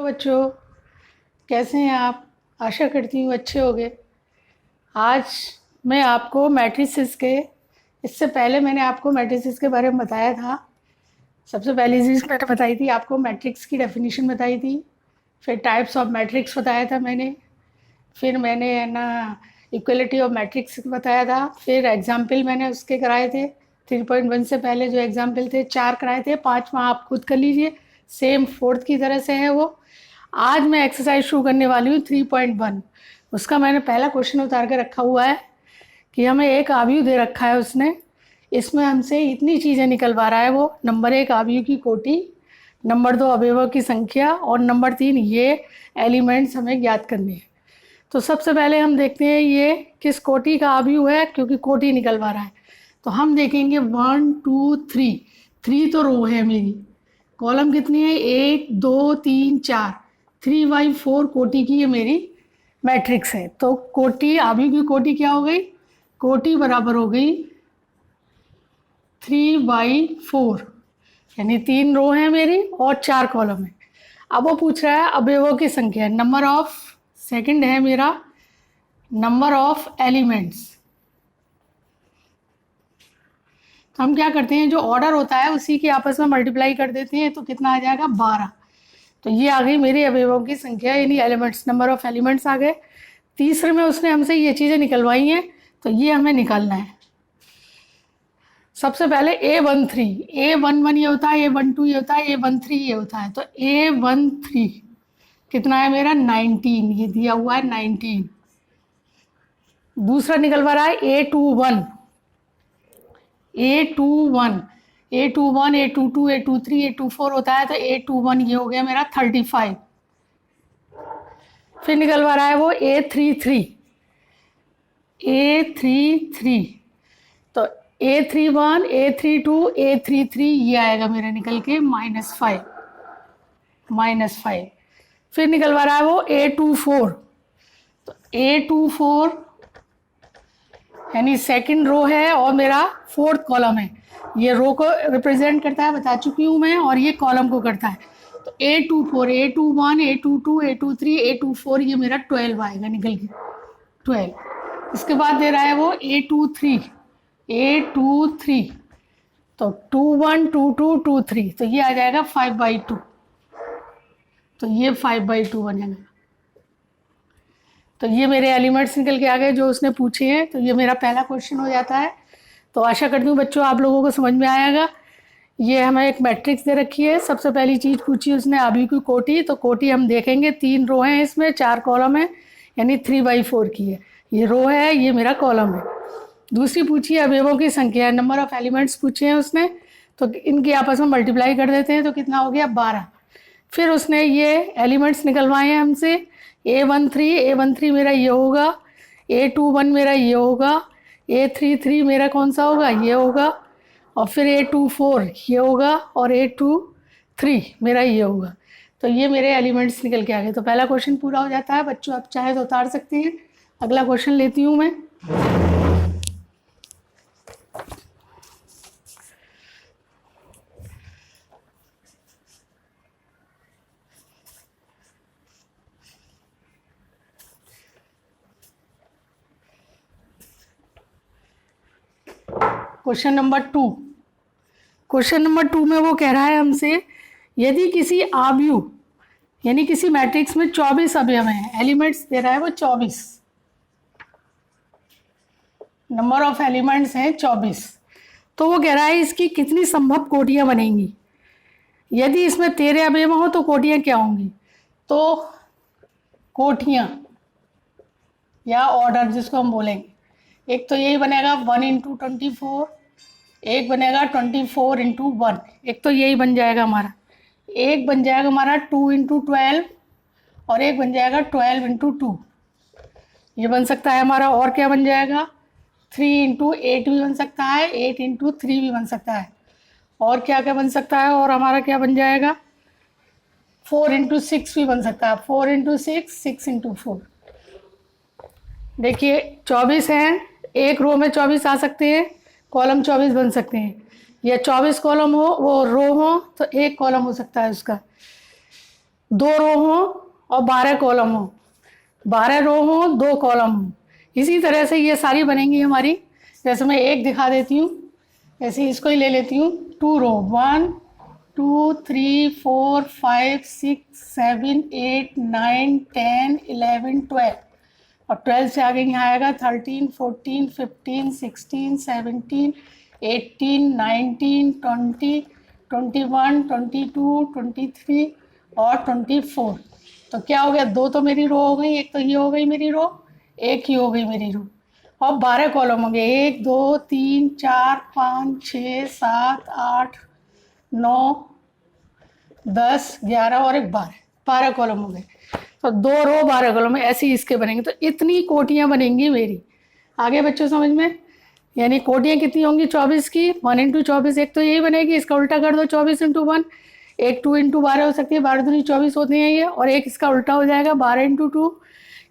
बच्चों, कैसे हैं आप? आशा करती हूँ अच्छे होंगे। आज मैं आपको मैट्रिसेस के, इससे पहले मैंने आपको मैट्रिसेस के बारे में बताया था। सबसे पहली चीज़ मैंने बताई थी आपको, मैट्रिक्स की डेफिनेशन बताई थी। फिर टाइप्स ऑफ मैट्रिक्स बताया था मैंने। फिर मैंने ना इक्वलिटी ऑफ मैट्रिक्स बताया था। फिर एग्जाम्पल मैंने उसके कराए थे। 3.1 से पहले जो एग्जाम्पल थे 4 कराए थे, 5वां आप खुद कर लीजिए, सेम 4th की तरह से है वो। आज मैं एक्सरसाइज शुरू करने वाली हूँ 3.1। उसका मैंने पहला क्वेश्चन उतार के रखा हुआ है कि हमें एक आव्यूह दे रखा है उसने, इसमें हमसे इतनी चीज़ें निकलवा रहा है वो। नंबर 1 आव्यूह की कोटि, नंबर 2 अवयवों की संख्या, और नंबर 3 ये एलिमेंट्स हमें ज्ञात करने हैं। तो सबसे पहले हम देखते हैं ये किस कोटि का आव्यूह है, क्योंकि कोटि निकलवा रहा है। तो हम देखेंगे 1 2 3, 3 तो रो है मेरी। कॉलम कितनी है? 1 2 3 4, 3/4 कोटि की ये मेरी मैट्रिक्स है। तो कोटि, आव्यूह की कोटि क्या हो गई? कोटि बराबर हो गई 3/4, यानी 3 रो है मेरी और 4 कॉलम है। अब वो पूछ रहा है अवयवों की संख्या, नंबर ऑफ, सेकंड है मेरा नंबर ऑफ एलिमेंट्स। तो हम क्या करते हैं, जो ऑर्डर होता है उसी के आपस में मल्टीप्लाई कर देते हैं, तो कितना आ जाएगा? 12। तो ये आ गई मेरी अवयवों की संख्या, यानी एलिमेंट्स, नंबर ऑफ एलिमेंट्स आ गए। तीसरे में उसने हमसे ये चीज़ें निकलवाई हैं, तो ये हमें निकालना है। सबसे पहले A13, A11 ये होता है, A12 ये होता है, A13 ये होता है। तो A13 कितना है मेरा? 19, ये दिया हुआ है 19। दूसरा निकलवा रहा है A21, A21, A21, A22, A23, A24 होता है। तो A21 ये हो गया मेरा 35। फिर निकलवा रहा है वो A33, A33, तो A31, A32, A33 ये आएगा मेरा निकल के -5, -5। फिर निकलवा रहा है वो A24, तो A24 यानी सेकंड रो है और मेरा 4th कॉलम है। ये रो को रिप्रेजेंट करता है, बता चुकी हूँ मैं, और ये कॉलम को करता है। तो A24, A21, A22, A23, A24 ये मेरा 12 आएगा निकल के, 12। इसके बाद दे रहा है वो A23, A23, तो 21, 22, 23, तो ये आ जाएगा 5/2। तो ये 5/2 बनेगा। तो ये मेरे एलिमेंट्स निकल के आ गए जो उसने पूछे हैं। तो ये मेरा पहला क्वेश्चन हो जाता है। तो आशा करती हूँ बच्चों आप लोगों को समझ में आएगा। ये हमें एक मैट्रिक्स दे रखी है। सबसे पहली चीज़ पूछी उसने आव्यूह की कोटि, तो कोटि हम देखेंगे 3 रो हैं इसमें, 4 कॉलम है, यानी 3/4 की है। ये रो है, ये मेरा कॉलम है। दूसरी पूछी अवयवों की संख्या, नंबर ऑफ एलिमेंट्स पूछे हैं उसने, तो इनकी आपस में मल्टीप्लाई कर देते हैं, तो कितना हो गया? 12। फिर उसने ये एलिमेंट्स निकलवाए हैं हमसे। A13 मेरा ये होगा, A21 मेरा ये होगा, A33 मेरा कौन सा होगा? ये होगा, और फिर A24 ये होगा, और A23 मेरा ये होगा। तो ये मेरे एलिमेंट्स निकल के आ गए। तो पहला क्वेश्चन पूरा हो जाता है बच्चों। आप चाहे तो उतार सकते हैं। अगला क्वेश्चन लेती हूँ मैं। Question number 2। क्वेश्चन नंबर 2 में वो कह रहा है हमसे, यदि किसी आव्यूह यानी किसी मैट्रिक्स में 24 अवयव हैं, एलिमेंट्स दे रहा है वो 24, नंबर ऑफ एलिमेंट्स हैं 24, तो वो कह रहा है इसकी कितनी संभव कोटियां बनेंगी। यदि इसमें 13 अवयव हो तो कोटियां क्या होंगी? तो कोटियां या ऑर्डर जिसको हम बोलेंगे, एक तो यही बनेगा 1 × 24, एक बनेगा 24 × 1, एक तो यही बन जाएगा हमारा। एक बन जाएगा हमारा 2 × 12, और एक बन जाएगा 12 × 2, ये बन सकता है हमारा। और क्या बन जाएगा? 3 × 8 भी बन सकता है, 8 × 3 भी बन सकता है। और क्या क्या बन सकता है? और हमारा क्या बन जाएगा? 4 × 6 भी बन सकता है, 4 × 6, 6 × 4। देखिए 24 हैं, एक रो में 24 आ सकते हैं, कॉलम 24 बन सकते हैं। या 24 कॉलम हो, वो रो हो, तो एक कॉलम हो सकता है उसका। 2 रो हो और 12 कॉलम हो, 12 रो हो 2 कॉलम हो। इसी तरह से ये सारी बनेंगी हमारी। जैसे मैं एक दिखा देती हूँ, ऐसे इसको ही ले लेती हूँ। 2 रो 1 2 3 4 5 6 7 8 9 10 11 12 और 12 से आगे यहाँ आएगा 13 14 15 16 17 18 19 20 21 22 23 और 24। तो क्या हो गया, 2 तो मेरी रो हो गई, एक तो ये हो गई मेरी रो, एक ही हो गई मेरी रो। और 12 कॉलम हो गए, 1 2 3 4 5 6 7 8 9 10 11 और एक 12 कॉलम हो गए। तो 2 रो 12 कॉलम ऐसे ही इसके बनेंगे। तो इतनी कोटियाँ बनेंगी मेरी। आगे बच्चों समझ में? यानी कोटियाँ कितनी होंगी 24 की, 1 इंटू 24 एक तो यही बनेगी, इसका उल्टा कर दो 24 इंटू 1, एक 2 इंटू 12 हो सकती है, 12 दूनी 24 होती है ये, और एक इसका उल्टा हो जाएगा 12 इंटू 2,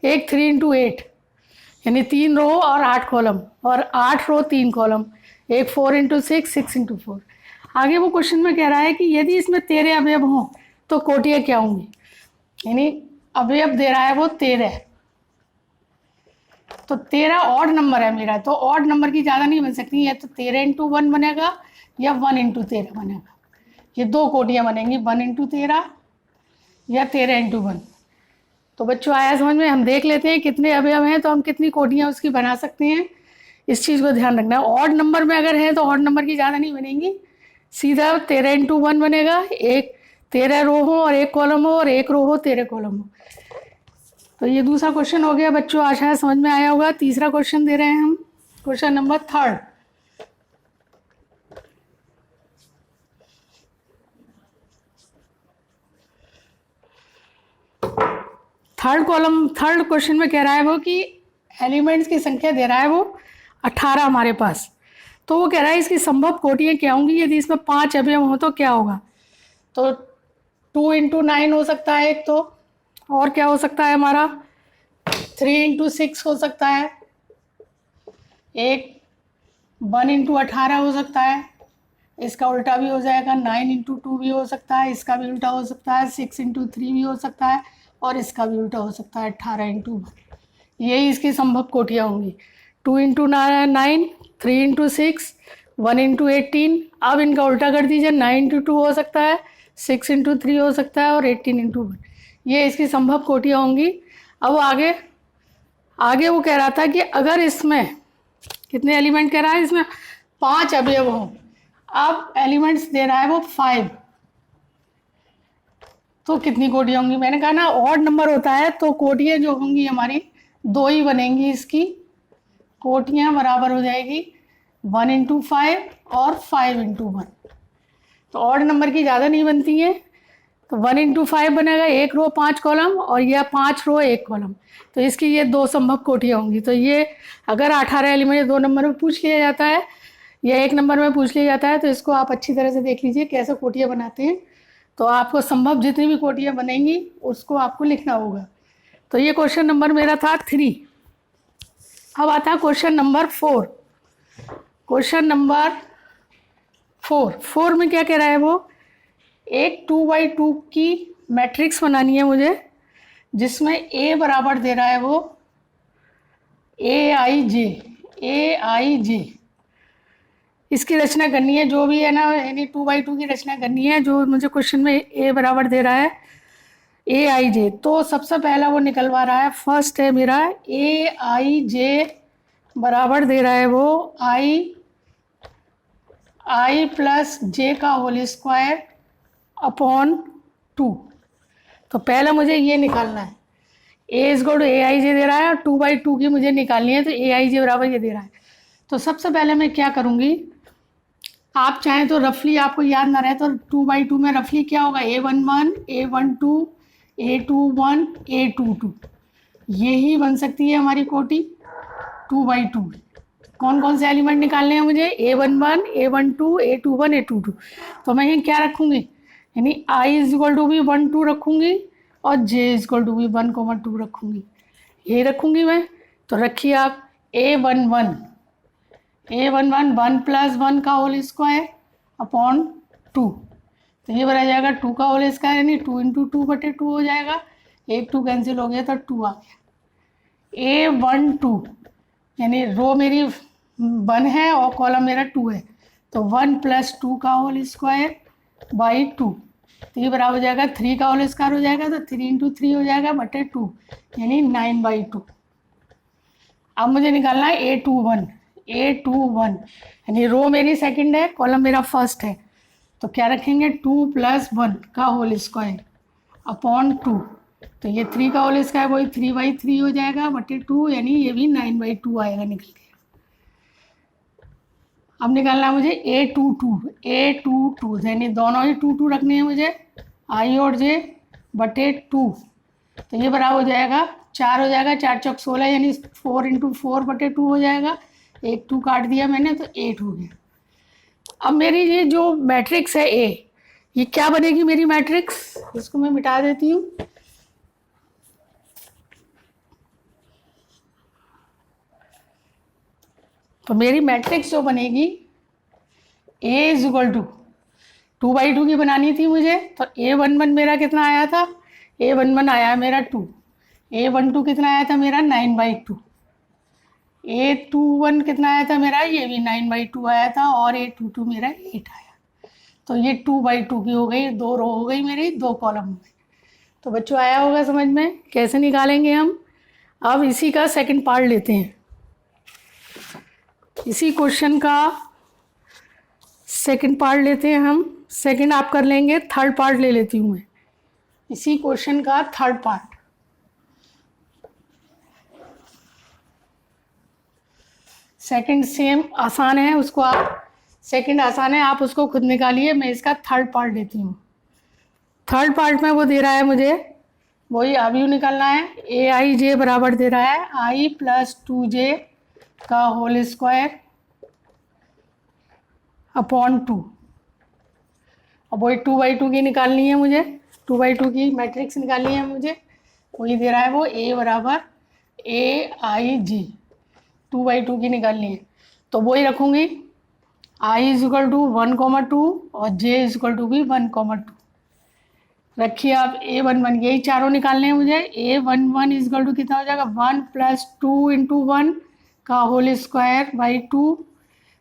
एक 3 इंटू 8 यानी 3 रो और 8 कॉलम, और 8 रो 3 कॉलम, एक 4 इंटू 6 6 इंटू 4। आगे वो क्वेश्चन में कह रहा है कि यदि इसमें 13 अवयव हों तो कोटियाँ क्या होंगी। यानी अवयव दे रहा है वो 13, तो 13 ऑड नंबर है मेरा, तो ऑड नंबर की ज़्यादा नहीं बन सकती, या तो 13 इंटू 1 बनेगा या 1 इंटू 13 बनेगा। ये 2 कोटियाँ बनेंगी, 1 इंटू 13 या 13 इंटू 1। तो बच्चों आया समझ में? हम देख लेते हैं कितने अवयव हैं तो हम कितनी कोटियाँ उसकी बना सकते हैं, इस चीज़ को ध्यान रखना है। ऑड नंबर में अगर है तो ऑड नंबर की ज़्यादा नहीं बनेंगी, सीधा 13 इंटू 1 बनेगा, एक 13 रो हो और एक कॉलम हो, और एक रो हो 13 कॉलम हो। तो ये दूसरा क्वेश्चन हो गया बच्चों, आशा है समझ में आया होगा। तीसरा क्वेश्चन दे रहे हैं हम, क्वेश्चन नंबर 3। थर्ड क्वेश्चन में कह रहा है वो कि एलिमेंट्स की संख्या दे रहा है वो 18 हमारे पास। तो वो कह रहा है इसकी संभव कोटियाँ क्या होंगी, यदि इसमें 5 अवयव हो तो क्या होगा। तो 2 इंटू 9 हो सकता है एक, तो और क्या हो सकता है हमारा 3 इंटू 6 हो सकता है, एक 1 इंटू 18 हो सकता है, इसका उल्टा भी हो जाएगा, 9 इंटू 2 भी हो सकता है, इसका भी उल्टा हो सकता है, 6 इंटू 3 भी हो सकता है, और इसका भी उल्टा हो सकता है 18 इंटू 1। यही इसकी संभव कोटियाँ होंगी। 2 इंटू 9, 3 इंटू 6, 1 इंटू 18। अब इनका उल्टा कर दीजिए, 9 इंटू 2 हो सकता है, 6 इंटू 3 हो सकता है, और 18 इंटू 1। ये इसकी संभव कोटियाँ होंगी। अब आगे वो कह रहा था कि अगर इसमें कितने एलिमेंट कह रहा है, इसमें 5 अवयव हों। अब एलिमेंट्स दे रहा है वो 5, तो कितनी कोटियाँ होंगी। मैंने कहा ना ऑड नंबर होता है तो कोटियाँ जो होंगी हमारी 2 ही बनेंगी, इसकी कोटियाँ बराबर हो जाएगी 1 इंटू 5 और 5 इंटू 1। तो ऑड नंबर की ज़्यादा नहीं बनती हैं, तो 1 इंटू 5 बनेगा, एक रो 5 कॉलम, और यह 5 रो 1 कॉलम। तो इसकी ये 2 संभव कोटियाँ होंगी। तो ये अगर 18 एलिमेंट 2 नंबर में पूछ लिया जाता है या 1 नंबर में पूछ लिया जाता है, तो इसको आप अच्छी तरह से देख लीजिए कैसे कोटियाँ बनाते हैं। तो आपको संभव जितनी भी कोटियाँ बनेंगी उसको आपको लिखना होगा। तो ये क्वेश्चन नंबर मेरा था 3। अब आता है क्वेश्चन नंबर 4। क्वेश्चन नंबर 4 में क्या कह रहा है वो, एक 2x2 की मैट्रिक्स बनानी है मुझे, जिसमें A बराबर दे रहा है वो AIJ। इसकी रचना करनी है, जो भी है ना, यानी 2x2 की रचना करनी है, जो मुझे क्वेश्चन में A बराबर दे रहा है AIJ। तो सबसे पहला वो निकलवा रहा है, फर्स्ट है मेरा AIJ बराबर दे रहा है वो I प्लस J का होल स्क्वायर अपॉन 2। तो पहला मुझे ये निकालना है, A is equal to AIJ दे रहा है और 2x2 की मुझे निकालनी है, तो AIJ बराबर ये दे रहा है। तो सबसे पहले मैं क्या करूँगी, आप चाहें तो रफली, आपको याद ना रहे तो 2x2 में रफली क्या होगा, A11, A12, A21, A22, यही बन सकती है हमारी कोटि 2x2। कौन कौन से एलिमेंट निकालने हैं मुझे, A11, A12, A21, A22। तो मैं ये क्या रखूँगी, यानी I इज इक्वल टू भी 1 2 रखूँगी और J इज इक्वल टू भी 1 2 रखूँगी, यही रखूँगी मैं। तो रखिए आप A11 1 प्लस 1 का होल स्क्वायर अपॉन 2। तो ये बना जाएगा 2 का होल स्क्वायर यानी 2 इंटू 2/2 हो जाएगा। 1 2 कैंसिल हो गया तो 2 आ गया। A12 यानी रो मेरी 1 है और कॉलम मेरा 2 है, तो 1 + 2 का होल स्क्वायर बाई 2, तो ये बराबर हो जाएगा 3 का होल स्क्वायर हो जाएगा, तो 3 इंटू 3 हो जाएगा बटे 2 यानी 9/2। अब मुझे निकालना है A21 यानी रो मेरी सेकंड है, कॉलम मेरा फर्स्ट है, तो क्या रखेंगे 2 + 1 का होल स्क्वायर अपॉन 2, तो ये 3 का होल स्क्वायर वही 3/3 हो जाएगा बटे 2 यानी ये भी 9/2 आएगा निकल के। अब निकालना है मुझे A22 यानी दोनों ही 2 रखने हैं मुझे, I और J बटे 2, तो ये बराबर हो जाएगा 4 हो जाएगा, 4 चौक 16 यानी 4 इंटू 4/2 हो जाएगा। 1 2 काट दिया मैंने तो 8 हो गया। अब मेरी ये जो मैट्रिक्स है A, ये क्या बनेगी मेरी मैट्रिक्स, इसको मैं मिटा देती हूँ। तो मेरी मैट्रिक्स जो बनेगी A = 2/2 की बनानी थी मुझे, तो A11 मेरा कितना आया था, A11 आया मेरा 2, A12 कितना आया था मेरा 9/2, A21 कितना आया था मेरा, ये भी 9/2 आया था, और A22 मेरा 8 आया। तो ये 2/2 की हो गई, 2 रो हो गई मेरी, 2 कॉलम हो गई। तो बच्चों आया होगा समझ में कैसे निकालेंगे हम। अब इसी का सेकंड पार्ट लेते हैं, इसी क्वेश्चन का सेकंड पार्ट लेते हैं हम। सेकंड आप कर लेंगे, थर्ड पार्ट ले लेती हूँ मैं, इसी क्वेश्चन का थर्ड पार्ट। सेकंड सेम आसान है, उसको आप सेकंड आसान है, आप उसको खुद निकालिए, मैं इसका थर्ड पार्ट लेती हूँ। थर्ड पार्ट में वो दे रहा है मुझे, वही अभी निकालना है। AIJ बराबर दे रहा है I + 2J का होल स्क्वायर अपॉन 2, अब वही 2/2 की निकालनी है मुझे, 2/2 की मैट्रिक्स निकालनी है मुझे, वही दे रहा है वो A बराबर AIJ 2/2 की निकालनी है। तो वही रखूँगी, I = 1,2 और J = भी 1,2 रखिए आप। A11 यही चारों निकालने हैं मुझे। A11 = कितना हो जाएगा 1 + 2 इंटू 1 का होल स्क्वायर बाई 2,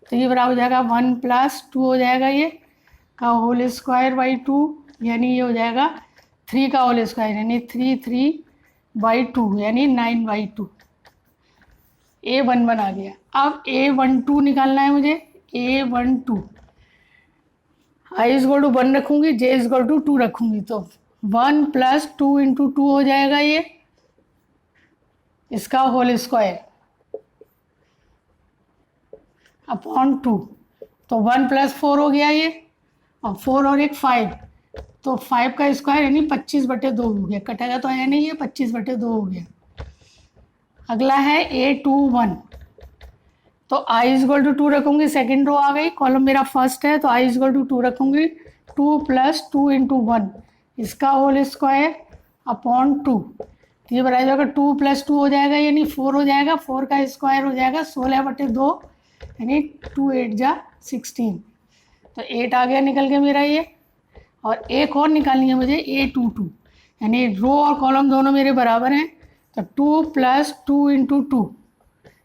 तो ये बराबर हो जाएगा 1 + 2 हो जाएगा ये का होल स्क्वायर बाई 2, यानी ये हो जाएगा 3 का होल स्क्वायर यानी 3/2 यानी 9/2। A11 आ गया। अब A12 निकालना है मुझे। A12 I = 1 रखूँगी, J = 2 रखूँगी, तो 1 + 2 इंटू 2 हो जाएगा ये, इसका होल स्क्वायर अपॉन 2, तो 1 + 4 हो गया ये, और 4 और 1 5, तो 5 का स्क्वायर यानी 25/2 हो गया, कटेगा तो है नहीं, ये 25/2 हो गया। अगला है A21, तो I = 2 रखूँगी, सेकेंड रो आ गई, कॉलम मेरा फर्स्ट है, तो I = 2 रखूँगी, 2 + 2 इंटू 1 इसका होल स्क्वायर अपॉन 2, तो ये बराबर जाएगा 2 + 2 हो जाएगा यानी 4 हो जाएगा, 4 का स्क्वायर हो जाएगा 16/2 यानी 2 8 जा 16, तो 8 आ गया निकल के मेरा ये। और एक और निकालनी है मुझे A22 यानी रो और कॉलम दोनों मेरे बराबर हैं, तो 2 + 2 इंटू 2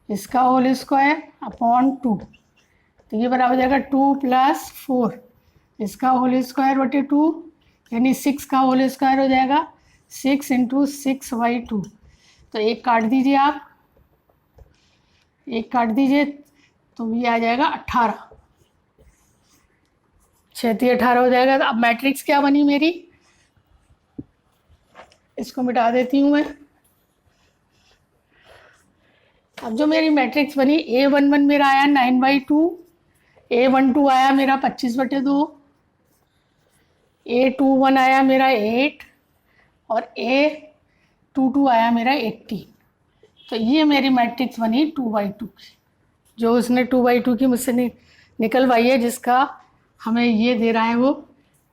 इसका होल स्क्वायर अपॉन 2, तो ये बराबर हो जाएगा 2 + 4 इसका होल स्क्वायर बटे 2 यानी 6 का होल स्क्वायर हो जाएगा 6 इंटू 6/2, तो एक काट दीजिए आप, एक काट दीजिए, तो ये आ जाएगा 18, 36 18 हो जाएगा। अब मैट्रिक्स क्या बनी मेरी, इसको मिटा देती हूँ मैं। अब जो मेरी मैट्रिक्स बनी, A11 मेरा आया 9/2, A12 आया मेरा 25/2, A21 आया मेरा 8 और A22 आया मेरा 18, तो ये मेरी मैट्रिक्स बनी 2/2 की, जो उसने 2/2 की मुझसे निकलवाई है, जिसका हमें ये दे रहा है वो,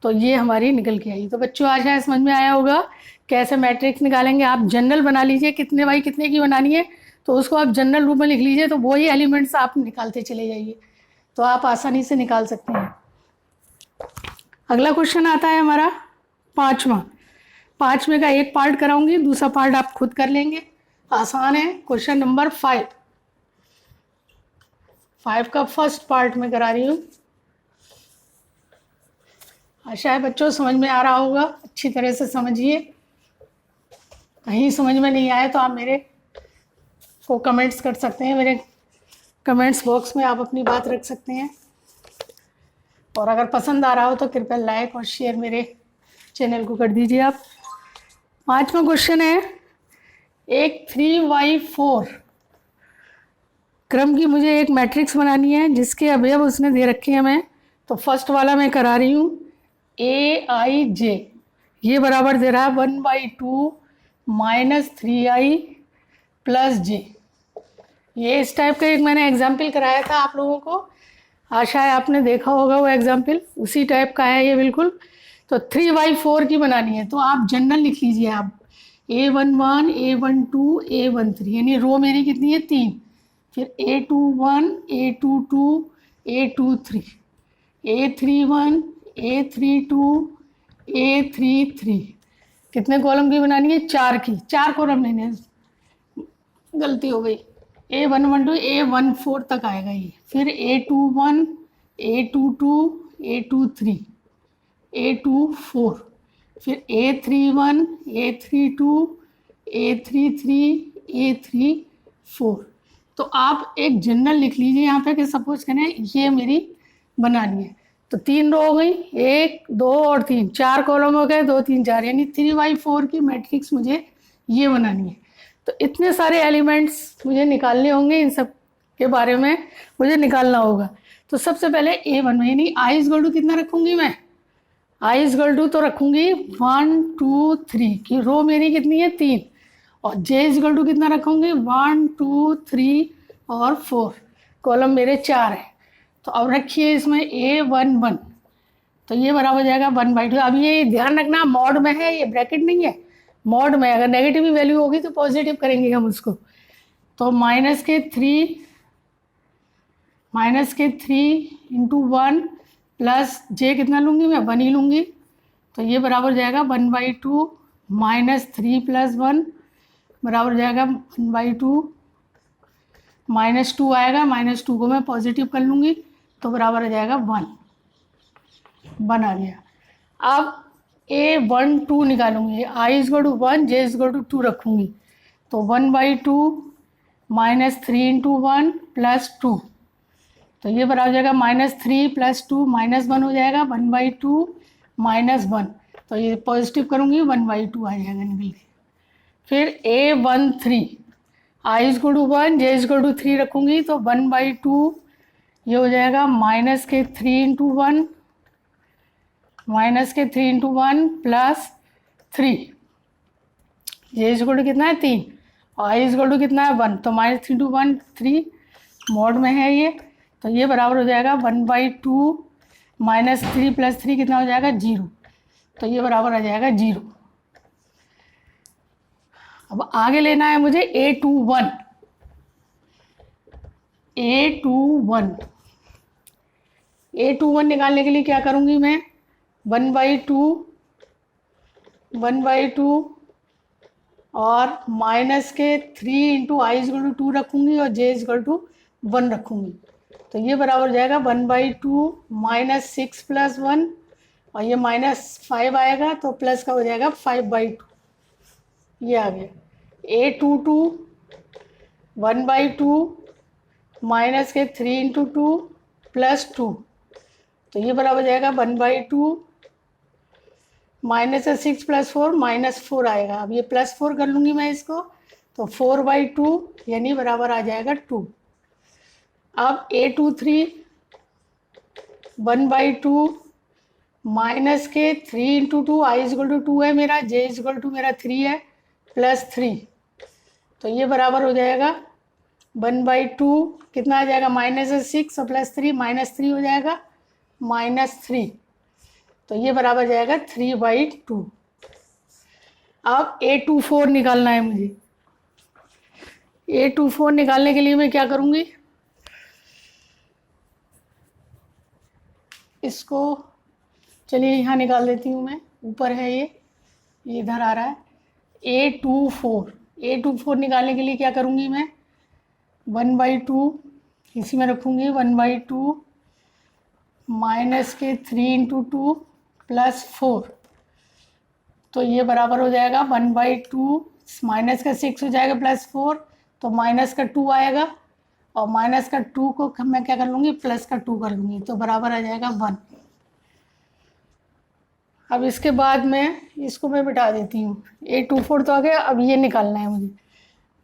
तो ये हमारी निकल के आई। तो बच्चों आशा है समझ में आया होगा कैसे मैट्रिक्स निकालेंगे। आप जनरल बना लीजिए, कितने बाई कितने की बनानी है तो उसको आप जनरल रूप में लिख लीजिए, तो वही एलिमेंट्स आप निकालते चले जाइए, तो आप आसानी से निकाल सकते हैं। अगला क्वेश्चन आता है हमारा पाँचवें का एक पार्ट कराऊंगी, दूसरा पार्ट आप खुद कर लेंगे, आसान है। क्वेश्चन नंबर 5 का फर्स्ट पार्ट में करा रही हूँ। आशा है बच्चों समझ में आ रहा होगा, अच्छी तरह से समझिए। कहीं समझ में नहीं आए तो आप मेरे को कमेंट्स कर सकते हैं, मेरे कमेंट्स बॉक्स में आप अपनी बात रख सकते हैं। और अगर पसंद आ रहा हो तो कृपया लाइक और शेयर मेरे चैनल को कर दीजिए आप। 5वां क्वेश्चन है, एक 3/4 क्रम की मुझे एक मैट्रिक्स बनानी है जिसके अवयव उसने दे रखे हैं हमें। तो फर्स्ट वाला मैं करा रही हूँ, AIJ, ये बराबर दे रहा है 1/2 - 3i + j। ये इस टाइप का एक मैंने एग्जाम्पल कराया था आप लोगों को, आशा है आपने देखा होगा वो एग्जाम्पल, उसी टाइप का है ये बिल्कुल। तो 3/4 की बनानी है, तो आप जनरल लिख लीजिए आप, A11, A12, A13, यानी रो मेरी कितनी है 3, फिर A21, A22, A23, A31, A32, A33, कितने कॉलम की बनानी है 4 की, 4 कॉलम लेने हैं, गलती हो गई। A11 to A14 तक आएगा ये, फिर A21, A22, A23, A24, फिर A31, A32, A33, A34। तो आप एक जनरल लिख लीजिए यहाँ पे कि सपोज करें ये मेरी बनानी है। तो 3 रो हो गई, 1, 2 और 3, 4 कॉलम हो गए, 2, 3, 4, यानी 3/4 की मैट्रिक्स मुझे ये बनानी है। तो इतने सारे एलिमेंट्स मुझे निकालने होंगे, इन सब के बारे में मुझे निकालना होगा। तो सबसे पहले A1 में, यानी I इज इक्वल टू कितना रखूँगी मैं, I इज इक्वल टू तो रखूँगी 1, 2, 3 की रो मेरी कितनी है 3, और J इज इक्वल टू कितना रखूँगी 1, 2, 3 और 4, कॉलम मेरे 4 है। तो अब रखिए इसमें A11, तो ये बराबर हो जाएगा 1/2। अब ये ध्यान रखना मॉड में है, ये ब्रैकेट नहीं है, मॉड में। अगर नेगेटिव ही वैल्यू होगी तो पॉजिटिव करेंगे हम उसको। तो -3 इंटू 1 प्लस J कितना लूँगी मैं 1 ही लूँगी। तो ये बराबर हो जाएगा 1/2 -3 + 1 बराबर हो जाएगा 1/2, -2 आएगा, -2 को मैं पॉजिटिव कर लूँगी तो बराबर हो जाएगा 1, बना गया। अब A12 निकालूंगी, I is equal to 1, J is equal to 2 रखूँगी। तो 1/2 -3 इंटू 1 प्लस 2, तो ये बराबर हो जाएगा -3 + 2 -1 हो जाएगा 1/2 -1, तो ये पॉजिटिव करूँगी 1/2 आ जाएगा निकल के। फिर A13, I is equal to 1, J is equal to 3 रखूँगी, तो 1/2 ये हो जाएगा -3 into 1 -3 into 1 plus 3, J is equal to कितना है 3 और I इज इक्वल टू कितना है 1, तो -3 इंटू 1 3, मॉड में है ये। तो ये बराबर हो जाएगा 1/2 -3 + 3 कितना हो जाएगा 0, तो ये बराबर आ जाएगा 0। अब आगे लेना है मुझे A21, A21 निकालने के लिए क्या करूँगी मैं, 1/2 और -3 into I is equal to 2 रखूँगी और J इज इक्वल टू 1 रखूँगी। तो ये बराबर हो जाएगा 1/2 -6 + 1, और ये -5 आएगा तो प्लस का हो जाएगा 5/2, ये आ गया। A22 1/2 -3 इंटू 2 प्लस 2, तो ये बराबर हो जाएगा 1/2 -6 + 4 -4 आएगा। अब ये +4 कर लूँगी मैं इसको, तो 4/2 यानी बराबर आ जाएगा 2। अब A23 1/2 -3 into 2, I is equal to 2 है मेरा, J इज इक्वल टू मेरा 3 है, +3, तो ये बराबर हो जाएगा 1/2 कितना आ जाएगा -6 और +3 -3 हो जाएगा -3, तो ये बराबर जाएगा 3/2। अब A24 निकालना है मुझे। A24 निकालने के लिए मैं क्या करूँगी, इसको चलिए यहाँ निकाल देती हूँ मैं, ऊपर है ये इधर आ रहा है A24। A24 निकालने के लिए क्या करूँगी मैं, 1/2 इसी में रखूँगी, 1/2 माइनस के 3 × 2 + 4, तो ये बराबर हो जाएगा 1/2, माइनस का 6 हो जाएगा +4, तो माइनस का 2 आएगा, और माइनस का 2 को मैं क्या कर लूँगी, प्लस का 2 कर लूँगी, तो बराबर आ जाएगा 1। अब इसके बाद मैं इसको मैं मिटा देती हूँ। A24 तो आ गया, अब ये निकालना है मुझे,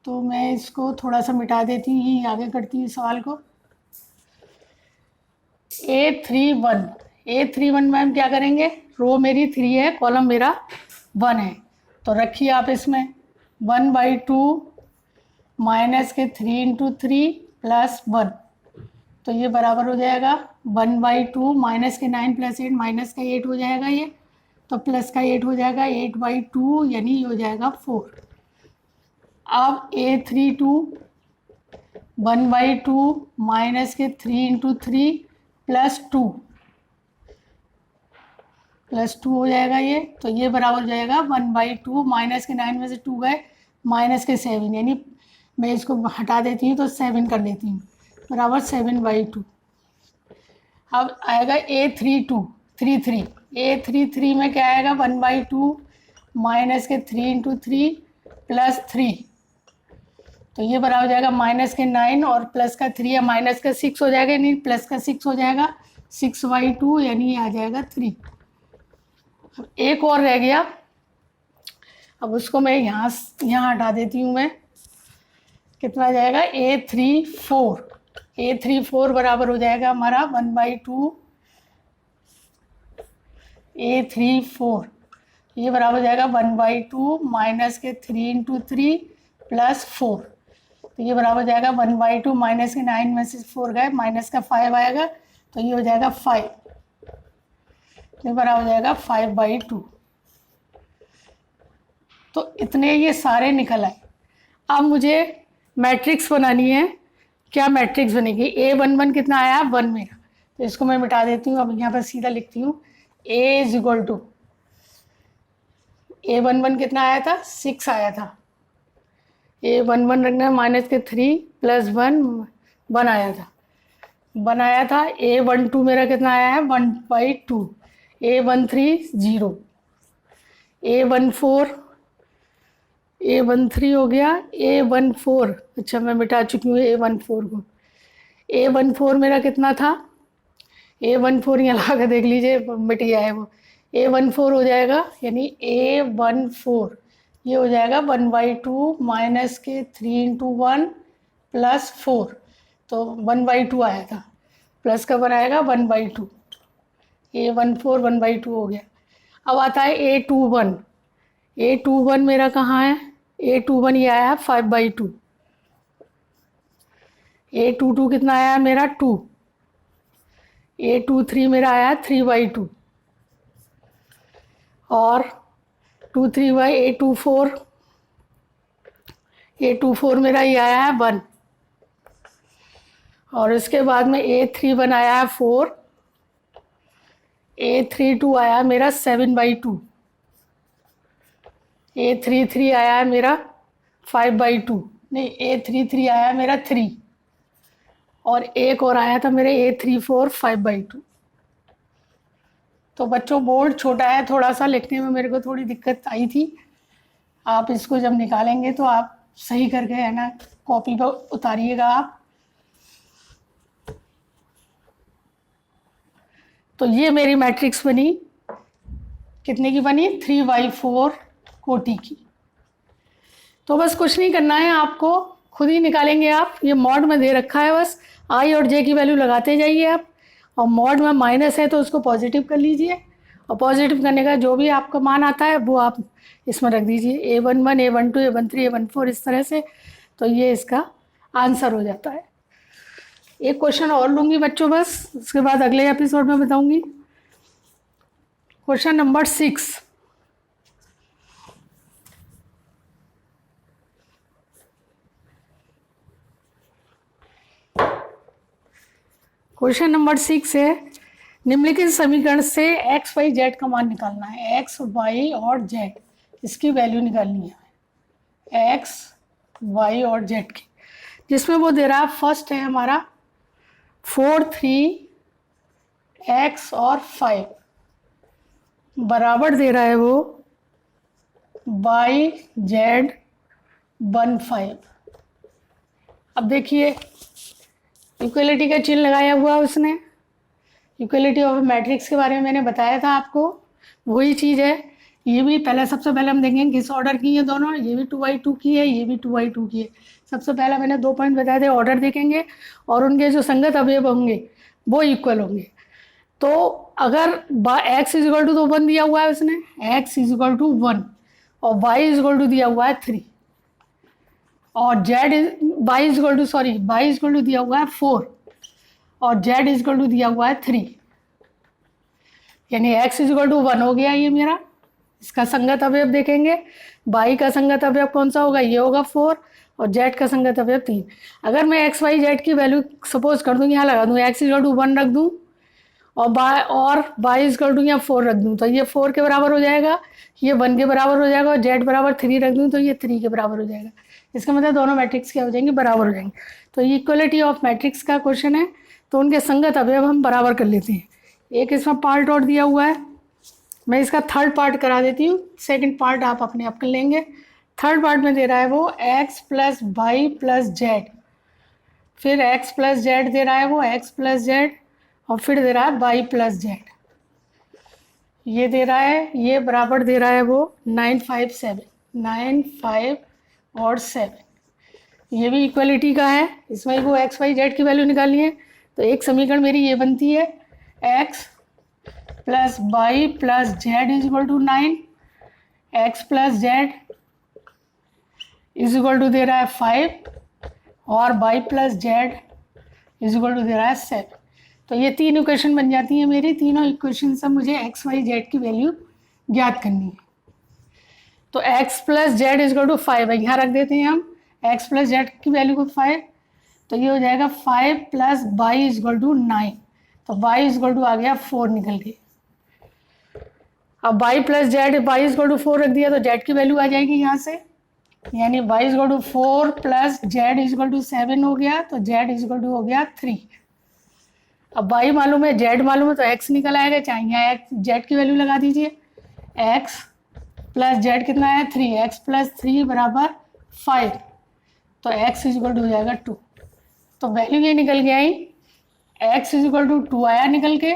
तो मैं इसको थोड़ा सा मिटा देती हूँ, यहीं आगे करती हूँ सवाल को। A31 में हम क्या करेंगे, रो मेरी 3 है, कॉलम मेरा 1 है, तो रखिए आप इसमें 1/2 माइनस के 3 × 3 + 1, तो ये बराबर हो जाएगा 1/2 माइनस के 9 + 8 माइनस का 8 हो जाएगा ये, तो प्लस का 8 हो जाएगा 8/2, यानी ये हो जाएगा 4। अब A32 1/2 माइनस के 3 × 3 + 2 हो जाएगा ये, तो ये बराबर हो जाएगा 1/2 माइनस के 9 में से 2 गए, माइनस के 7, यानी मैं इसको हटा देती हूँ तो 7 कर लेती हूँ, बराबर 7/2। अब आएगा A33 में क्या आएगा, 1/2 माइनस के 3 × 3 + 3, तो ये बराबर हो जाएगा माइनस के 9 और प्लस का 3 या माइनस का 6 हो जाएगा, नहीं प्लस का 6 हो जाएगा, 6/2, यानी ये आ जाएगा 3। अब एक और रह गया, अब उसको मैं यहाँ हटा देती हूँ मैं, कितना आ जाएगा, A34 बराबर हो जाएगा हमारा 1/2 A34, ये बराबर हो जाएगा 1/2 माइनस के 3 × 3 + 4, तो ये बराबर हो जाएगा 1/2 माइनस के 9 में से 4 गए, माइनस का 5 आएगा, तो ये हो जाएगा 5, ये बराबर हो जाएगा 5/2। तो इतने ये सारे निकल आए। अब मुझे मैट्रिक्स बनानी है। क्या मैट्रिक्स बनेगी, A11 कितना आया, 1 मेरा, तो इसको मैं मिटा देती हूँ। अब यहाँ पर सीधा लिखती हूँ A = A11 कितना आया था, 6 आया था, A11 रखना है, माइनस के 3 + 1 आया था, A12 मेरा कितना आया है, 1/2, A13 0, A13 हो गया, A14, अच्छा मैं मिटा चुकी हूँ A14 को। A14 मेरा कितना था, A14 यहाँ ला कर देख लीजिए, मिट गया है वो। A14 हो जाएगा, यानी A14 ये हो जाएगा 1/2 माइनस के 3 × 1 + 4, तो 1/2 आया था, प्लस का 1 आएगा 1/2, A14 1/2 हो गया। अब आता है A21 मेरा कहाँ है, A21 ये आया 5/2, A22 कितना आया मेरा 2, A23 मेरा आया 3/2, और 23 बाई A24 मेरा ये आया है 1, और इसके बाद में A31 आया है 4, A32 आया मेरा 7/2, A33 आया है मेरा 5/2, नहीं A33 आया है मेरा 3, और एक और आया था मेरे A34 5/2। तो बच्चों बोर्ड छोटा है थोड़ा सा, लिखने में मेरे को थोड़ी दिक्कत आई थी। आप इसको जब निकालेंगे तो आप सही करके है ना कॉपी पर उतारिएगा आप। तो ये मेरी मैट्रिक्स बनी, कितने की बनी, 3/4 कोटि की। तो बस कुछ नहीं करना है आपको, खुद ही निकालेंगे आप। ये मॉड में दे रखा है, बस आई और जे की वैल्यू लगाते जाइए आप, और मॉड में माइनस है तो उसको पॉजिटिव कर लीजिए, और पॉजिटिव करने का जो भी आपका मान आता है वो आप इसमें रख दीजिए, A11 A12 A13 A14 इस तरह से, तो ये इसका आंसर हो जाता है। एक क्वेश्चन और लूँगी बच्चों बस, उसके बाद अगले एपिसोड में बताऊँगी। क्वेश्चन नंबर 6, क्वेश्चन नंबर 6 है, निम्नलिखित समीकरण से एक्स वाई जेड का मान निकालना है। एक्स वाई और जेड इसकी वैल्यू निकालनी है, एक्स वाई और जेड की, जिसमें वो दे रहा है फर्स्ट है हमारा 4 3 एक्स और 5 बराबर दे रहा है वो वाई जेड 1 5। अब देखिए इक्वलिटी का चिन्ह लगाया हुआ उसने, इक्वलिटी ऑफ मैट्रिक्स के बारे में मैंने बताया था आपको, वही चीज़ है। ये भी पहले सबसे पहले हम देखेंगे किस ऑर्डर की है दोनों, ये भी 2/2 की है, ये भी 2/2 की है। सबसे पहले मैंने 2 पॉइंट बताए थे, ऑर्डर देखेंगे और उनके जो संगत अवयव होंगे वो इक्वल होंगे। तो अगर x इज इक्वल टू तो 1 दिया हुआ है उसने, x इज इक्वल टू 1 और y इज इक्वल टू दिया हुआ है 3 और y इज इक्वल टू दिया हुआ है 4 और z इज इक्वल टू दिया हुआ है 3, यानी x इज इक्वल टू 1 हो गया ये मेरा। इसका संगत अवयव देखेंगे, y का संगत अवयव कौन सा होगा, ये होगा 4 और z का संगत अवयव 3। अगर मैं x y z की वैल्यू सपोज कर दूँ यहाँ लगा दूँ, x इज इक्वल टू 1 रख दूँ और y इज इक्वल टू यहाँ 4 रख दूँ तो ये 4 के बराबर हो जाएगा, ये 1 के बराबर हो जाएगा और z बराबर 3 रख दूँ तो ये 3 के बराबर हो जाएगा। इसका मतलब दोनों मैट्रिक्स क्या हो जाएंगे, बराबर हो जाएंगे। तो ये इक्वलिटी ऑफ मैट्रिक्स का क्वेश्चन है, तो उनके संगत अवयव हम बराबर कर लेते हैं। एक इसमें पार्ट और दिया हुआ है, मैं इसका थर्ड पार्ट करा देती हूँ, सेकंड पार्ट आप अपने आप कर लेंगे। थर्ड पार्ट में दे रहा है वो x plus Y plus z, फिर x प्लस जेड दे रहा है वो x प्लस जेड और फिर दे रहा है y प्लस जेड, ये दे रहा है, ये बराबर दे रहा है वो 9 5 7 9 5 और 7। ये भी इक्वलिटी का है, इसमें वो x y z की वैल्यू निकालनी है। तो एक समीकरण मेरी ये बनती है x plus Y plus Z is equal to 9, X plus Z is equal to दे रहा है 5 और Y plus Z is equal to दे रहा है 7। तो ये 3 इक्वेशन बन जाती हैं मेरी, तीनों इक्वेशन से मुझे एक्स वाई जेड की वैल्यू ज्ञात करनी है। तो x plus Z is equal to 5 है, यहाँ रख देते हैं हम x प्लस जेड की वैल्यू को 5, तो ये हो जाएगा 5 plus y is equal to 9, तो y इज इक्वल टू आ गया 4 निकल के। अब y plus z, y is equal to 4 रख दिया तो z की वैल्यू आ जाएगी यहाँ से, यानी y is equal to 4 plus Z is equal to 7 हो गया, तो z इज इक्वल टू हो गया 3। अब y मालूम है, z मालूम है, तो x निकल आएगा, चाहे यहाँ z की वैल्यू लगा दीजिए। x प्लस जेड कितना है 3, x प्लस 3 बराबर 5, तो x इज इक्वल टू हो जाएगा 2। तो वैल्यू ये निकल के आई, x इज इक्वल टू 2 आया निकल के,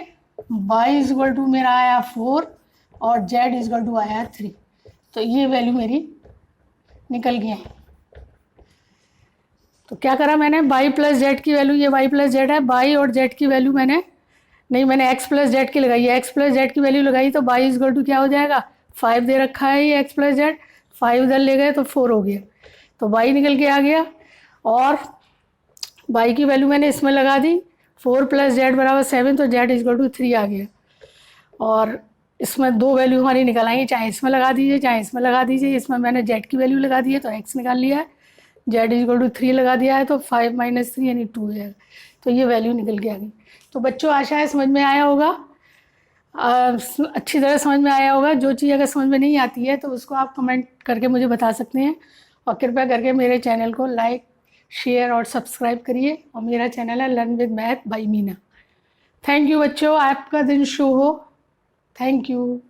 y इज इक्वल टू मेरा आया 4 और z इज इक्वल टू आया 3। तो ये वैल्यू मेरी निकल गई है। तो क्या करा मैंने, y प्लस जेड की वैल्यू, ये y प्लस जेड है, y और z की वैल्यू मैंने x प्लस जेड की लगाई है, x प्लस जेड की वैल्यू लगाई तो y इज इक्वल टू क्या हो जाएगा, 5 दे रखा है ये x प्लस जेड, 5 उधर ले गए तो 4 हो गया, तो y निकल के आ गया। और y की वैल्यू मैंने इसमें लगा दी, 4 प्लस जेड बराबर 7, तो z इज इक्वल टू 3 आ गया। और इसमें 2 वैल्यू हमारी निकल आएंगी, चाहे इसमें लगा दीजिए चाहे इसमें लगा दीजिए। इसमें मैंने z की वैल्यू लगा दी है तो x निकाल लिया है, z इज इक्वल टू 3 लगा दिया है तो 5 माइनस 3 यानी 2 है, तो ये वैल्यू निकल के आ गई। तो बच्चों आशा है समझ में आया होगा, अच्छी तरह समझ में आया होगा। जो चीज़ अगर समझ में नहीं आती है तो उसको आप कमेंट करके मुझे बता सकते हैं, और कृपया करके मेरे चैनल को लाइक शेयर और सब्सक्राइब करिए। और मेरा चैनल है learn with math bye Meena. Thank you बच्चों, आपका दिन शुभ हो। Thank you.